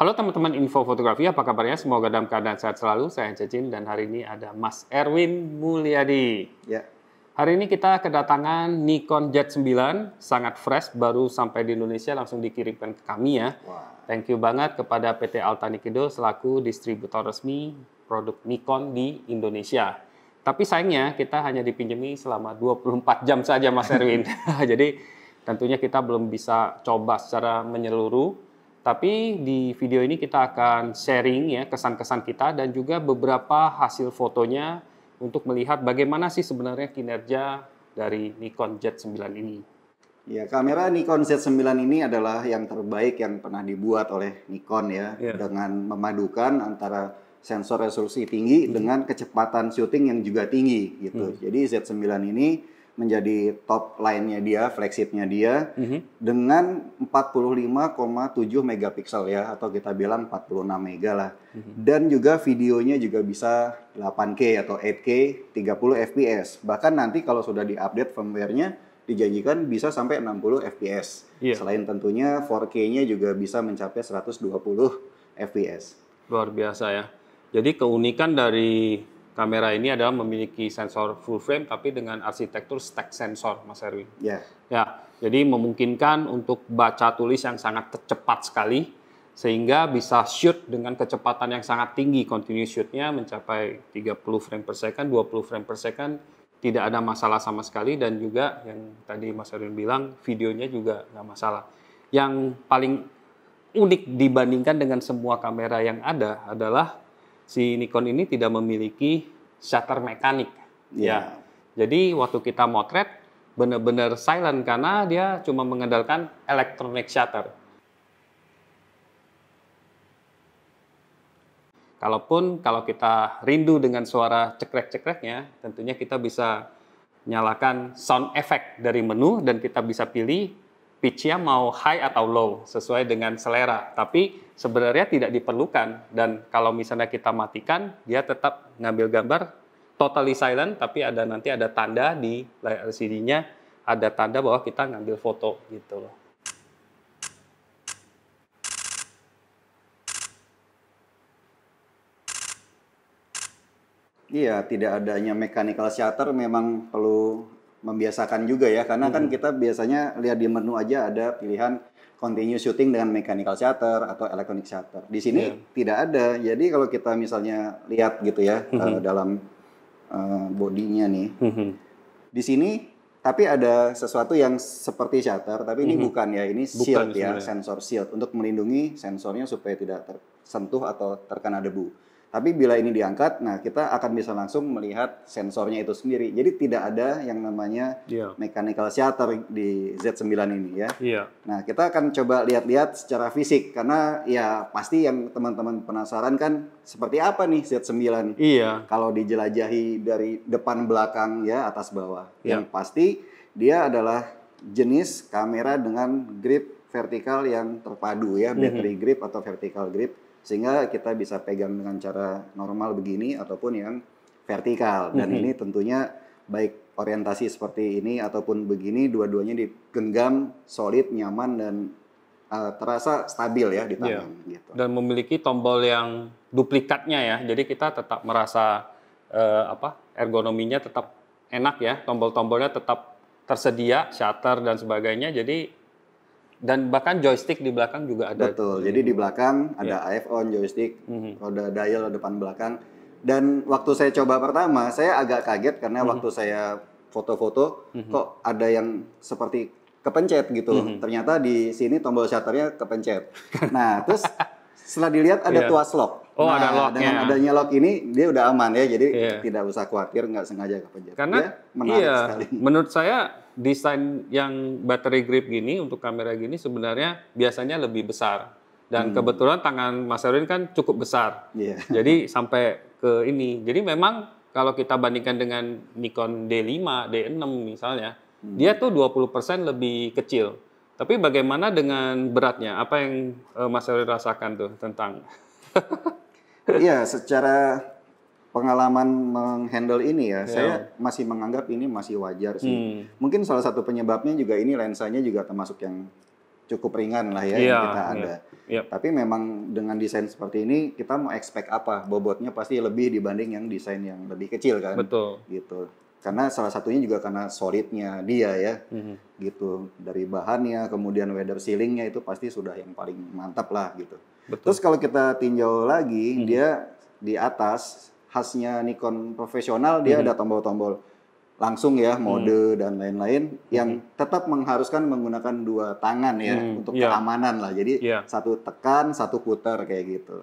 Halo teman-teman Info Fotografi, apa kabarnya? Semoga dalam keadaan sehat selalu. Saya Cecin dan hari ini ada Mas Erwin Mulyadi. Ya. Hari ini kita kedatangan Nikon Z9, sangat fresh, baru sampai di Indonesia langsung dikirimkan ke kami ya. Wah. Thank you banget kepada PT Altanikido selaku distributor resmi produk Nikon di Indonesia. Tapi sayangnya kita hanya dipinjami selama 24 jam saja Mas Erwin. Jadi tentunya kita belum bisa coba secara menyeluruh. Tapi di video ini kita akan sharing ya kesan-kesan kita dan juga beberapa hasil fotonya untuk melihat bagaimana sih sebenarnya kinerja dari Nikon Z9 ini. Ya, kamera Nikon Z9 ini adalah yang terbaik yang pernah dibuat oleh Nikon ya, dengan memadukan antara sensor resolusi tinggi dengan kecepatan syuting yang juga tinggi gitu. Jadi Z9 ini menjadi top line-nya dia, flagship-nya dia dengan 45,7 megapiksel ya, atau kita bilang 46 mega lah. Dan juga videonya juga bisa 8K atau 8K 30 fps. Bahkan nanti kalau sudah diupdate firmware-nya dijanjikan bisa sampai 60 fps. Selain tentunya 4K-nya juga bisa mencapai 120 fps. Luar biasa ya. Jadi keunikan dari kamera ini adalah memiliki sensor full frame tapi dengan arsitektur stack sensor, Mas Erwin. Ya. Ya, jadi memungkinkan untuk baca tulis yang sangat cepat sekali sehingga bisa shoot dengan kecepatan yang sangat tinggi. Continuous shoot-nya mencapai 30 frame per second, 20 frame per second, tidak ada masalah sama sekali dan juga yang tadi Mas Erwin bilang videonya juga nggak masalah. Yang paling unik dibandingkan dengan semua kamera yang ada adalah si Nikon ini tidak memiliki shutter mekanik. Ya. Jadi waktu kita motret benar-benar silent karena dia cuma mengandalkan electronic shutter. Kalau kita rindu dengan suara cekrek-cekreknya, tentunya kita bisa nyalakan sound effect dari menu dan kita bisa pilih pitch-nya mau high atau low sesuai dengan selera. Tapi sebenarnya tidak diperlukan dan kalau misalnya kita matikan, dia tetap ngambil gambar totally silent tapi nanti ada tanda di layar LCD-nya, ada tanda bahwa kita ngambil foto gitu loh. Iya, tidak adanya mechanical shutter memang perlu membiasakan juga ya, karena kan kita biasanya lihat di menu aja ada pilihan continue shooting dengan mechanical shutter atau electronic shutter. Di sini tidak ada. Jadi kalau kita misalnya lihat gitu ya dalam bodinya nih, di sini tapi ada sesuatu yang seperti shutter, tapi ini bukan ya, ini shield ya, sensor shield untuk melindungi sensornya supaya tidak tersentuh atau terkena debu. Tapi bila ini diangkat, nah kita akan bisa langsung melihat sensornya itu sendiri. Jadi tidak ada yang namanya mechanical shutter di Z9 ini ya. Nah kita akan coba lihat-lihat secara fisik. Karena ya pasti yang teman-teman penasaran kan seperti apa nih Z9. Kalau dijelajahi dari depan belakang ya, atas bawah. Yang pasti dia adalah jenis kamera dengan grip vertikal yang terpadu ya. Battery grip atau vertical grip. Sehingga kita bisa pegang dengan cara normal begini ataupun yang vertikal. Dan ini tentunya baik orientasi seperti ini ataupun begini, dua-duanya digenggam solid, nyaman, dan terasa stabil ya di tangan. Gitu. Dan memiliki tombol yang duplikatnya ya, jadi kita tetap merasa ergonominya tetap enak ya, tombol-tombolnya tetap tersedia, shutter dan sebagainya, dan bahkan joystick di belakang juga ada. Betul, jadi di belakang ada AF on, joystick, roda dial depan belakang. Dan waktu saya coba pertama, saya agak kaget karena waktu saya foto-foto, kok ada yang seperti kepencet gitu. Ternyata di sini tombol shutternya kepencet. Nah, terus setelah dilihat ada tuas lock. Ada locknya. Dengan adanya lock ini, dia udah aman ya, jadi tidak usah khawatir, nggak sengaja kepencet. Karena menarik sekali. Menurut saya desain yang battery grip gini untuk kamera gini sebenarnya biasanya lebih besar. Dan kebetulan tangan Mas Erwin kan cukup besar. Jadi sampai ke ini. Jadi memang kalau kita bandingkan dengan Nikon D5, D6 misalnya, dia tuh 20% lebih kecil. Tapi bagaimana dengan beratnya? Apa yang Mas Erwin rasakan tuh tentang? Iya, secara pengalaman menghandle ini ya, saya masih menganggap ini masih wajar sih. Mungkin salah satu penyebabnya juga ini lensanya juga termasuk yang cukup ringan lah ya Iya, yang kita ada. iya. Tapi memang dengan desain seperti ini kita mau expect apa? Bobotnya pasti lebih dibanding yang desain yang lebih kecil kan. Betul. Gitu. Karena salah satunya juga karena solidnya dia ya. Gitu. Dari bahannya, kemudian weather sealingnya itu pasti sudah yang paling mantap lah gitu. Betul. Terus kalau kita tinjau lagi, dia di atas khasnya Nikon profesional dia ada tombol-tombol langsung ya, mode dan lain-lain yang tetap mengharuskan menggunakan 2 tangan ya untuk keamanan lah. Jadi satu tekan, satu putar kayak gitu.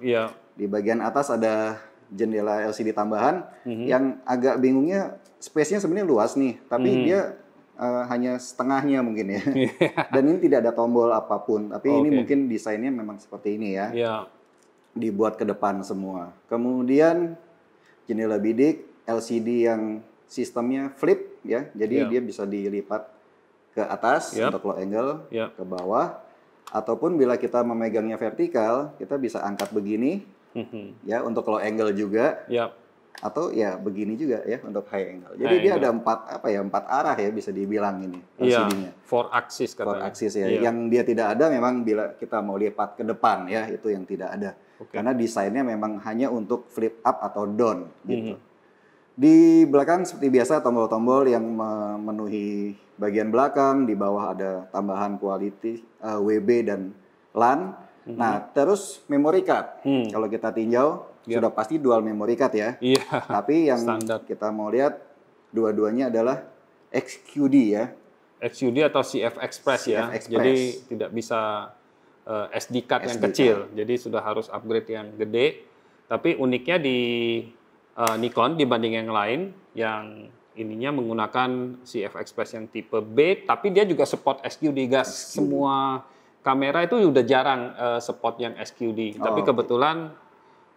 Di bagian atas ada jendela LCD tambahan yang agak bingungnya space-nya sebenarnya luas nih, tapi dia hanya setengahnya mungkin ya. Dan ini tidak ada tombol apapun, tapi ini mungkin desainnya memang seperti ini ya. Dibuat ke depan semua. Kemudian jendela bidik LCD yang sistemnya flip ya, jadi dia bisa dilipat ke atas untuk low angle, ke bawah, ataupun bila kita memegangnya vertikal, kita bisa angkat begini ya untuk low angle juga, atau ya begini juga ya untuk high angle. Jadi dia ada 4 arah ya bisa dibilang ini LCD-nya. 4 axis katanya. 4 axis ya. Yang dia tidak ada memang bila kita mau lipat ke depan ya, itu yang tidak ada. Karena desainnya memang hanya untuk flip up atau down gitu. Di belakang seperti biasa tombol-tombol yang memenuhi bagian belakang, di bawah ada tambahan quality, WB dan LAN. Nah, terus memory card. Kalau kita tinjau sudah pasti dual memory card ya. Tapi yang kita mau lihat dua-duanya adalah XQD ya. XQD atau CF Express ya. Jadi tidak bisa SD card yang kecil. Jadi sudah harus upgrade yang gede. Tapi uniknya di Nikon dibanding yang lain, yang ininya menggunakan CF Express yang tipe B, tapi dia juga support SQD gas. Semua kamera itu udah jarang support yang SQD. Tapi kebetulan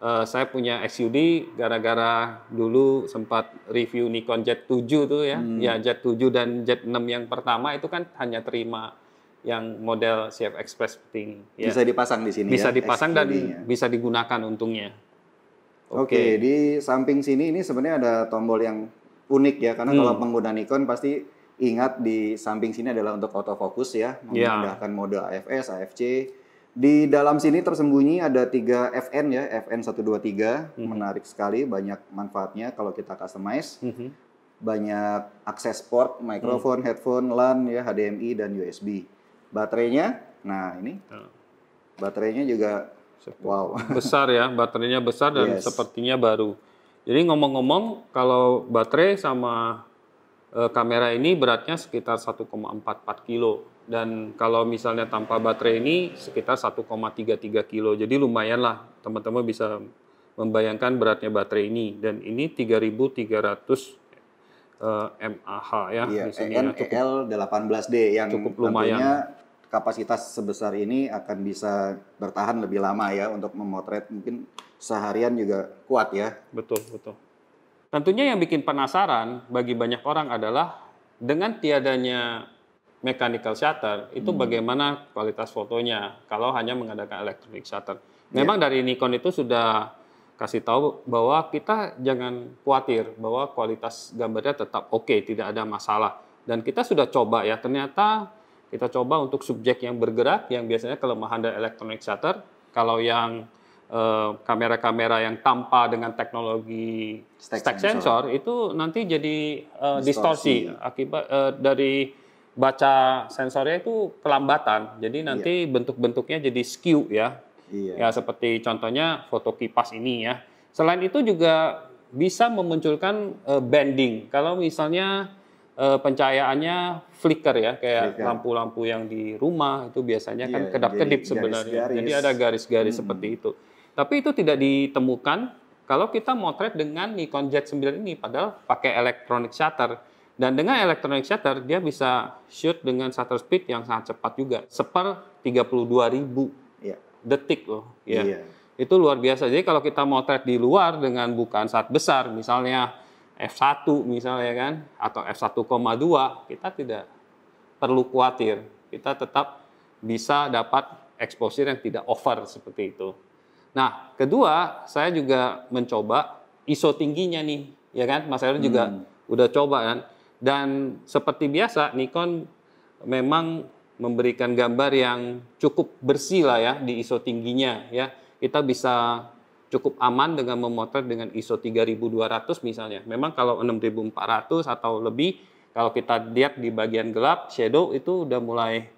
saya punya SQD gara-gara dulu sempat review Nikon Z7 tuh ya. Ya Z7 dan Z6 yang pertama itu kan hanya terima yang model CF Express seperti ini. Ya. Bisa dipasang di sini bisa ya? Dipasang dan bisa digunakan untungnya. Oke, di samping sini ini sebenarnya ada tombol yang unik ya, karena kalau pengguna Nikon pasti ingat di samping sini adalah untuk autofocus ya, memindahkan mode AFS, AFC. Di dalam sini tersembunyi ada 3 FN ya, FN123, menarik sekali, banyak manfaatnya kalau kita customize. Banyak akses port, mikrofon, headphone, LAN ya, HDMI dan USB. Baterainya, nah ini, baterainya juga wow. Besar ya, baterainya besar dan sepertinya baru. Jadi ngomong-ngomong, kalau baterai sama kamera ini beratnya sekitar 1,44 kilo. Dan kalau misalnya tanpa baterai ini sekitar 1,33 kilo. Jadi lumayan lah, teman-teman bisa membayangkan beratnya baterai ini. Dan ini 3.300 mAh ya. Iya, di sini EL18D yang cukup lumayan. Tentunya kapasitas sebesar ini akan bisa bertahan lebih lama ya untuk memotret, mungkin seharian juga kuat ya. Betul, betul. Tentunya yang bikin penasaran bagi banyak orang adalah dengan tiadanya mechanical shutter itu bagaimana kualitas fotonya kalau hanya mengadakan electronic shutter. Memang dari Nikon itu sudah kasih tahu bahwa kita jangan khawatir bahwa kualitas gambarnya tetap oke, tidak ada masalah. Dan kita sudah coba ya, ternyata kita coba untuk subjek yang bergerak, yang biasanya kelemahan dari electronic shutter. Kalau yang kamera-kamera yang tanpa dengan teknologi stack sensor itu nanti jadi distorsi akibat dari baca sensornya itu kelambatan. Jadi nanti bentuk-bentuknya jadi skew ya. Ya seperti contohnya foto kipas ini ya. Selain itu juga bisa memunculkan bending. Kalau misalnya pencahayaannya flicker ya, kayak lampu-lampu yang di rumah itu biasanya kan kedap-kedip sebenarnya. Jadi ada garis-garis seperti itu. Tapi itu tidak ditemukan kalau kita motret dengan Nikon Z9 ini, padahal pakai electronic shutter. Dan dengan electronic shutter dia bisa shoot dengan shutter speed yang sangat cepat juga, 1/32.000 detik loh. Ya. Itu luar biasa. Jadi kalau kita motret di luar dengan bukaan saat besar, misalnya f1 misalnya kan, atau f1,2, kita tidak perlu khawatir. Kita tetap bisa dapat exposure yang tidak over seperti itu. Nah, kedua, saya juga mencoba ISO tingginya nih, ya kan? Mas Heru juga udah coba kan. Dan seperti biasa, Nikon memang memberikan gambar yang cukup bersih lah ya di ISO tingginya ya. Kita bisa cukup aman dengan memotret dengan ISO 3200 misalnya. Memang kalau 6400 atau lebih, kalau kita lihat di bagian gelap, shadow itu udah mulai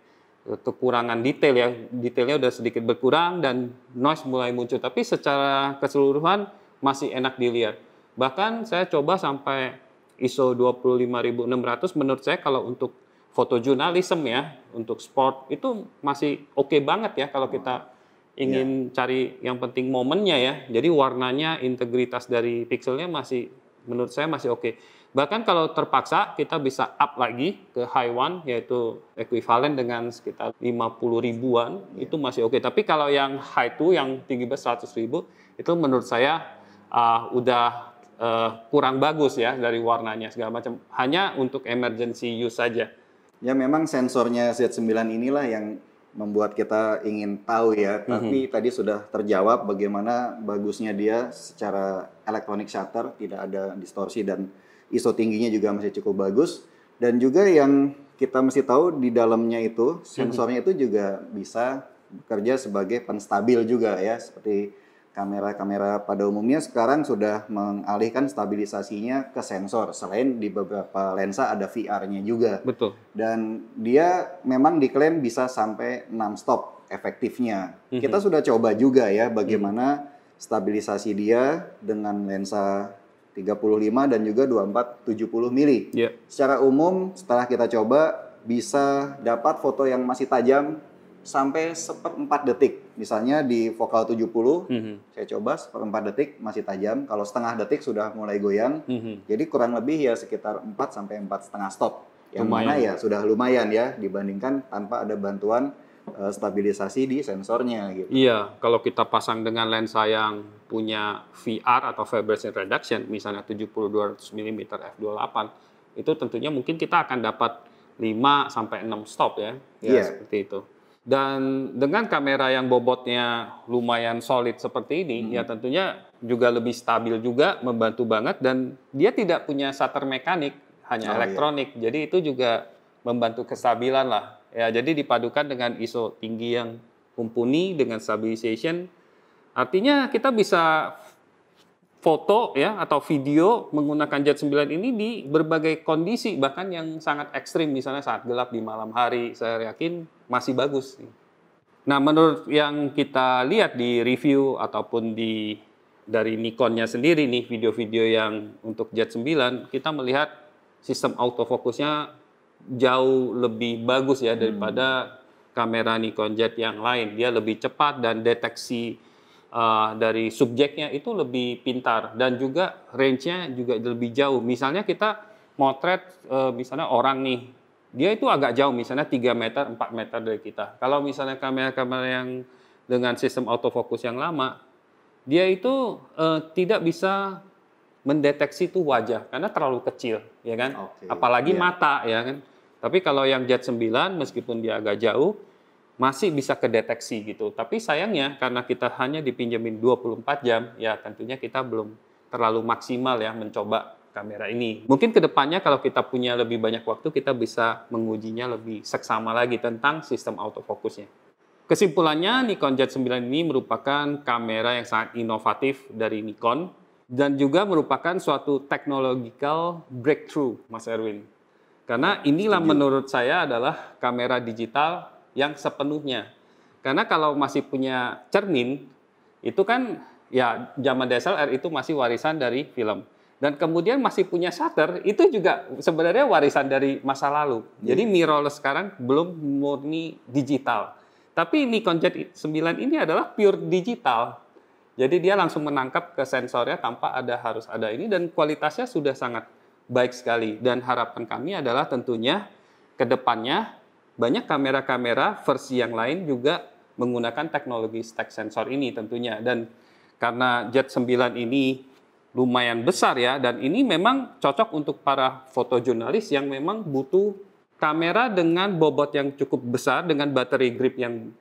kekurangan detail ya. Detailnya udah sedikit berkurang dan noise mulai muncul. Tapi secara keseluruhan masih enak dilihat. Bahkan saya coba sampai ISO 25600, menurut saya kalau untuk fotojurnalisme ya, untuk sport itu masih oke banget ya kalau kita ingin cari yang penting momennya ya. Jadi warnanya, integritas dari pixelnya masih menurut saya masih oke. Bahkan kalau terpaksa kita bisa up lagi ke high one yaitu ekuivalen dengan sekitar 50 ribuan itu masih oke. Tapi kalau yang high two yang tinggi besar 100 ribu itu menurut saya udah kurang bagus ya dari warnanya segala macam. Hanya untuk emergency use saja. Ya memang sensornya Z9 inilah yang membuat kita ingin tahu ya, tapi tadi sudah terjawab bagaimana bagusnya dia secara electronic shutter, tidak ada distorsi dan ISO tingginya juga masih cukup bagus. Dan juga yang kita mesti tahu di dalamnya itu, sensornya itu juga bisa bekerja sebagai penstabil juga ya, seperti kamera-kamera pada umumnya sekarang sudah mengalihkan stabilisasinya ke sensor. Selain di beberapa lensa ada VR-nya juga. Betul. Dan dia memang diklaim bisa sampai 6 stop efektifnya. Kita sudah coba juga ya bagaimana stabilisasi dia dengan lensa 35 dan juga 24-70 mili. Yeah. Secara umum setelah kita coba bisa dapat foto yang masih tajam sampai 1/4 detik. Misalnya di focal 70, saya coba 1/4 detik masih tajam. Kalau setengah detik sudah mulai goyang. Jadi kurang lebih ya sekitar 4 sampai 4,5 stop. Yang lumayan. mana ya sudah lumayan ya dibandingkan tanpa ada bantuan stabilisasi di sensornya gitu. Iya, kalau kita pasang dengan lensa yang punya VR atau vibration reduction, misalnya 70-200 mm f2.8, itu tentunya mungkin kita akan dapat 5 sampai 6 stop ya. Ya, seperti itu. Dan dengan kamera yang bobotnya lumayan solid seperti ini, ya tentunya juga lebih stabil juga, membantu banget, dan dia tidak punya shutter mekanik, hanya elektronik. Jadi itu juga membantu kestabilan lah. Ya, jadi dipadukan dengan ISO tinggi yang mumpuni dengan stabilization, artinya kita bisa foto ya atau video menggunakan Z9 ini di berbagai kondisi, bahkan yang sangat ekstrim, misalnya saat gelap di malam hari, saya yakin masih bagus. Nah, menurut yang kita lihat di review ataupun dari Nikonnya sendiri nih, video-video yang untuk Z9, kita melihat sistem autofokusnya jauh lebih bagus ya daripada kamera Nikon Z yang lain. Dia lebih cepat dan deteksi dari subjeknya itu lebih pintar, dan juga range-nya juga lebih jauh. Misalnya kita motret misalnya orang nih, dia itu agak jauh, misalnya 3 meter, 4 meter dari kita. Kalau misalnya kamera-kamera yang dengan sistem autofocus yang lama, dia itu tidak bisa mendeteksi itu wajah karena terlalu kecil, ya kan? Apalagi mata, ya kan? Tapi kalau yang Z9 meskipun dia agak jauh masih bisa kedeteksi gitu. Tapi sayangnya karena kita hanya dipinjemin 24 jam, ya tentunya kita belum terlalu maksimal ya mencoba kamera ini. Mungkin kedepannya kalau kita punya lebih banyak waktu, kita bisa mengujinya lebih seksama lagi tentang sistem autofokusnya. Kesimpulannya, Nikon Z9 ini merupakan kamera yang sangat inovatif dari Nikon dan juga merupakan suatu technological breakthrough, Mas Erwin. Karena inilah menurut saya adalah kamera digital yang sepenuhnya. Karena kalau masih punya cermin, itu kan ya zaman DSLR itu masih warisan dari film. Dan kemudian masih punya shutter, itu juga sebenarnya warisan dari masa lalu. Jadi mirrorless sekarang belum murni digital. Tapi Nikon Z9 ini adalah pure digital. Jadi dia langsung menangkap ke sensornya tanpa harus ada ini, dan kualitasnya sudah sangat baik sekali. Dan harapan kami adalah tentunya ke depannya banyak kamera-kamera versi yang lain juga menggunakan teknologi stack sensor ini tentunya. Dan karena Z9 ini lumayan besar ya, dan ini memang cocok untuk para fotojurnalis yang memang butuh kamera dengan bobot yang cukup besar, dengan battery grip yang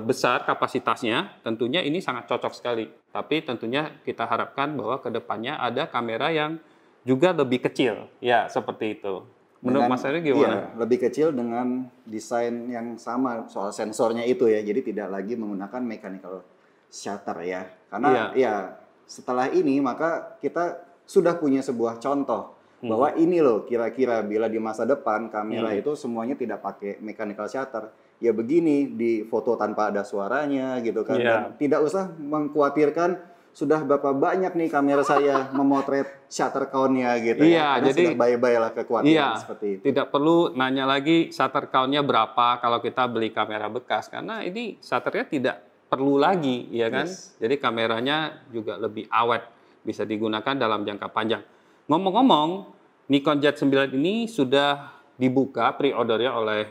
besar kapasitasnya, tentunya ini sangat cocok sekali. Tapi tentunya kita harapkan bahwa ke depannya ada kamera yang juga lebih kecil, ya seperti itu. Menurut Mas Heri gimana? Iya, lebih kecil dengan desain yang sama soal sensornya itu ya. Jadi tidak lagi menggunakan mechanical shutter ya. Karena ya setelah ini maka kita sudah punya sebuah contoh bahwa ini loh kira-kira bila di masa depan kamera itu semuanya tidak pakai mechanical shutter. Ya begini, di foto tanpa ada suaranya gitu kan. Dan tidak usah mengkhawatirkan sudah berapa banyak nih kamera saya memotret shutter count-nya gitu ya. Karena jadi sudah bye-bye lah kekhawatiran seperti itu. Tidak perlu nanya lagi shutter count-nya berapa kalau kita beli kamera bekas. Karena ini shutternya tidak perlu lagi, ya kan? Jadi kameranya juga lebih awet, bisa digunakan dalam jangka panjang. Ngomong-ngomong, Nikon Z9 ini sudah dibuka pre-ordernya oleh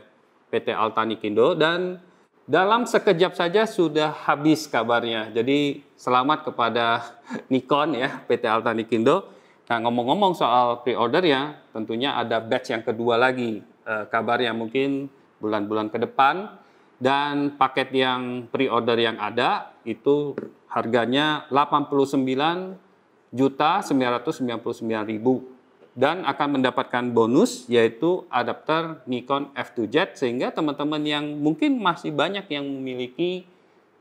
PT Alta-Nikindo dan dalam sekejap saja sudah habis kabarnya. Jadi selamat kepada Nikon ya, PT Alta-Nikindo. Nah, ngomong-ngomong soal pre-order ya, tentunya ada batch yang kedua lagi. Kabarnya mungkin bulan-bulan ke depan. Dan paket yang pre-order yang ada itu harganya 89.999.000 dan akan mendapatkan bonus yaitu adapter Nikon F2Z, sehingga teman-teman yang mungkin masih banyak yang memiliki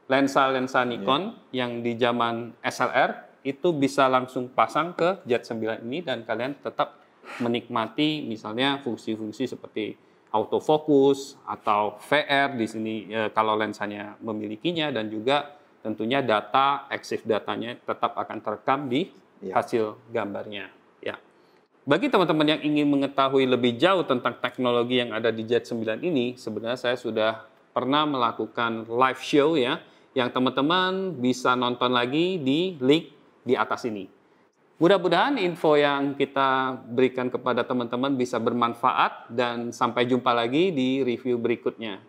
lensa-lensa Nikon yang di zaman SLR itu bisa langsung pasang ke Z9 ini dan kalian tetap menikmati misalnya fungsi-fungsi seperti autofocus atau VR di sini kalau lensanya memilikinya, dan juga tentunya data EXIF datanya tetap akan terekam di hasil gambarnya. Ya. Bagi teman-teman yang ingin mengetahui lebih jauh tentang teknologi yang ada di Z9 ini, sebenarnya saya sudah pernah melakukan live show ya, yang teman-teman bisa nonton lagi di link di atas ini. Mudah-mudahan info yang kita berikan kepada teman-teman bisa bermanfaat dan sampai jumpa lagi di review berikutnya.